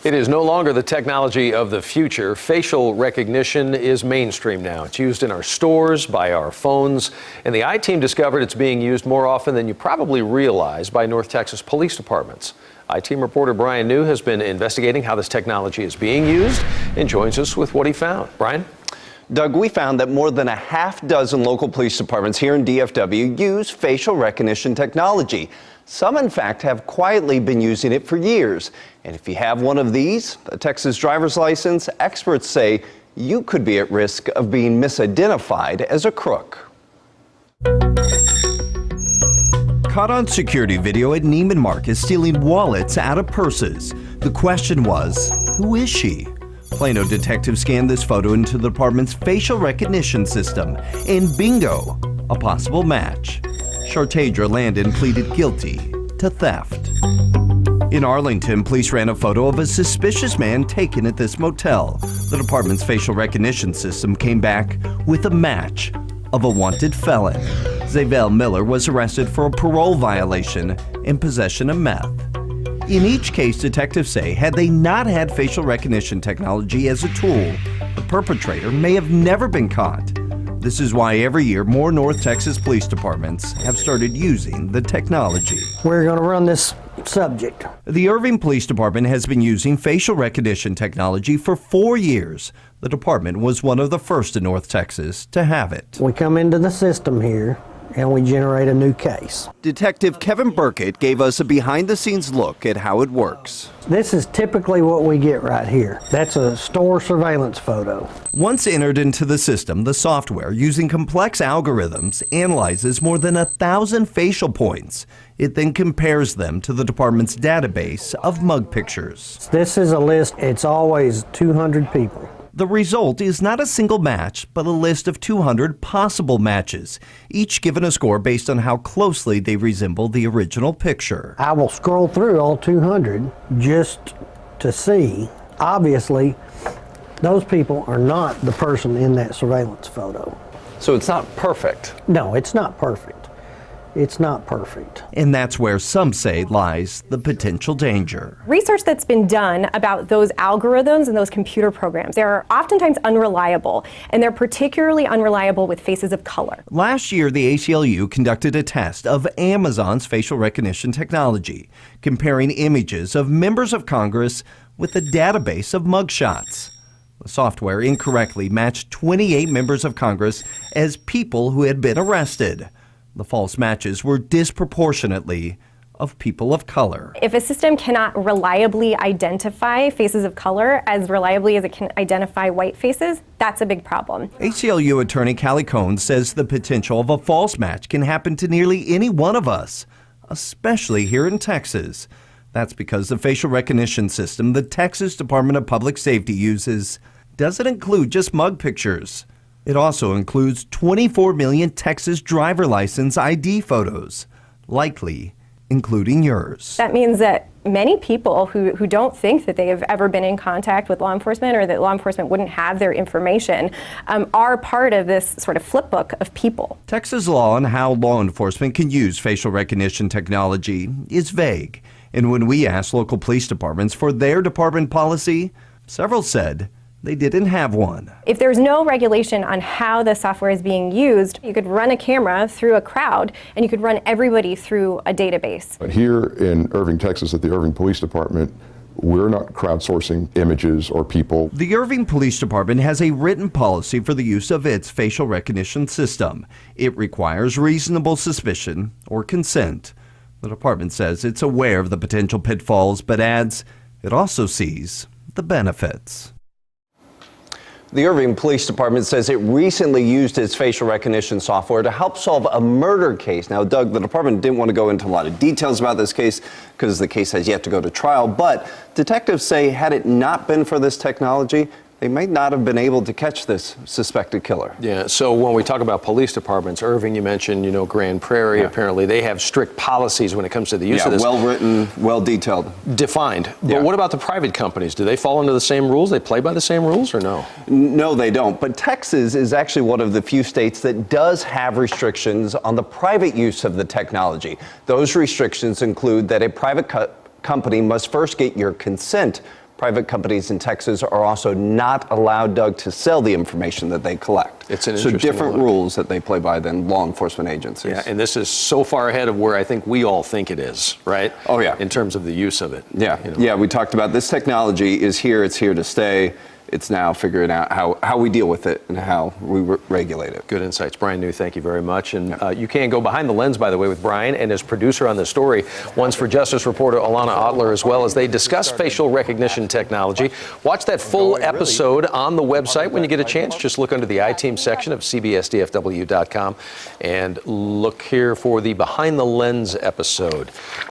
It is no longer the technology of the future. Facial recognition is mainstream now. It's used in our stores, by our phones, and the I-Team discovered it's being used more often than you probably realize by North Texas police departments. I-Team reporter Brian New has been investigating how this technology is being used and joins us with what he found. Brian? Doug, we found that more than a half dozen local police departments here in DFW use facial recognition technology. Some, in fact, have quietly been using it for years. And if you have one of these, a Texas driver's license, experts say you could be at risk of being misidentified as a crook. Caught on security video at Neiman Marcus stealing wallets out of purses. The question was, who is she? Plano detectives scanned this photo into the department's facial recognition system, and bingo, a possible match. Shartadra Landon pleaded guilty to theft. In Arlington, police ran a photo of a suspicious man taken at this motel. The department's facial recognition system came back with a match of a wanted felon. Zavel Miller was arrested for a parole violation and possession of meth. In each case, detectives say, had they not had facial recognition technology as a tool, the perpetrator may have never been caught. This is why every year more North Texas police departments have started using the technology. We're going to run this subject. The Irving Police Department has been using facial recognition technology for 4 years. The department was one of the first in North Texas to have it. We come into the system here and we generate a new case. Detective Kevin Burkett gave us a behind-the-scenes look at how it works. This is typically what we get right here. That's a store surveillance photo. Once entered into the system, the software, using complex algorithms, analyzes more than 1,000 facial points. It then compares them to the department's database of mug pictures. This is a list. It's always 200 people. The result is not a single match, but a list of 200 possible matches, each given a score based on how closely they resemble the original picture. I will scroll through all 200 just to see. Obviously, those people are not the person in that surveillance photo. So it's not perfect. No, it's not perfect. It's not perfect. And that's where some say lies the potential danger. Research that's been done about those algorithms and those computer programs, they're oftentimes unreliable, and they're particularly unreliable with faces of color. Last year, the ACLU conducted a test of Amazon's facial recognition technology, comparing images of members of Congress with a database of mugshots. The software incorrectly matched 28 members of Congress as people who had been arrested. The false matches were disproportionately of people of color. If a system cannot reliably identify faces of color as reliably as it can identify white faces, that's a big problem. ACLU attorney Callie Cohn says the potential of a false match can happen to nearly any one of us, especially here in Texas. That's because the facial recognition system the Texas Department of Public Safety uses doesn't include just mug pictures. It also includes 24 million Texas driver license ID photos, likely including yours. That means that many people who don't think that they have ever been in contact with law enforcement or that law enforcement wouldn't have their information are part of this sort of flip book of people. Texas law on how law enforcement can use facial recognition technology is vague. And when we asked local police departments for their department policy, several said they didn't have one. If there's no regulation on how the software is being used, you could run a camera through a crowd and you could run everybody through a database. But here in Irving, Texas, at the Irving Police Department, we're not crowdsourcing images or people. The Irving Police Department has a written policy for the use of its facial recognition system. It requires reasonable suspicion or consent. The department says it's aware of the potential pitfalls, but adds it also sees the benefits. The Irving Police Department says it recently used its facial recognition software to help solve a murder case. Now, Doug, the department didn't want to go into a lot of details about this case because the case has yet to go to trial, but detectives say had it not been for this technology, they might not have been able to catch this suspected killer. Yeah, so when we talk about police departments, Irving, you mentioned, Grand Prairie, apparently they have strict policies when it comes to the use of this. Well written, well detailed. Defined. But what about the private companies? Do they fall into the same rules? They play by the same rules or no? No, they don't. But Texas is actually one of the few states that does have restrictions on the private use of the technology. Those restrictions include that a private company must first get your consent Private companies in Texas are also not allowed, Doug, to sell the information that they collect. It's an so interesting different look. rules that they play by than law enforcement agencies. Yeah, and this is so far ahead of where I think we all think it is, right? Oh, yeah. In terms of the use of it. Yeah, You know. yeah, we talked about this technology is here, it's here to stay. It's now figuring out how we deal with it and how we regulate it. Good insights. Brian New, thank you very much. And you can go behind the lens, by the way, with Brian and his producer on this story. One's for Justice reporter Alana Otler as well, as they discuss facial recognition technology. Watch that full episode on the website when you get a chance. Just look under the iTeam section of cbsdfw.com and look here for the Behind the Lens episode.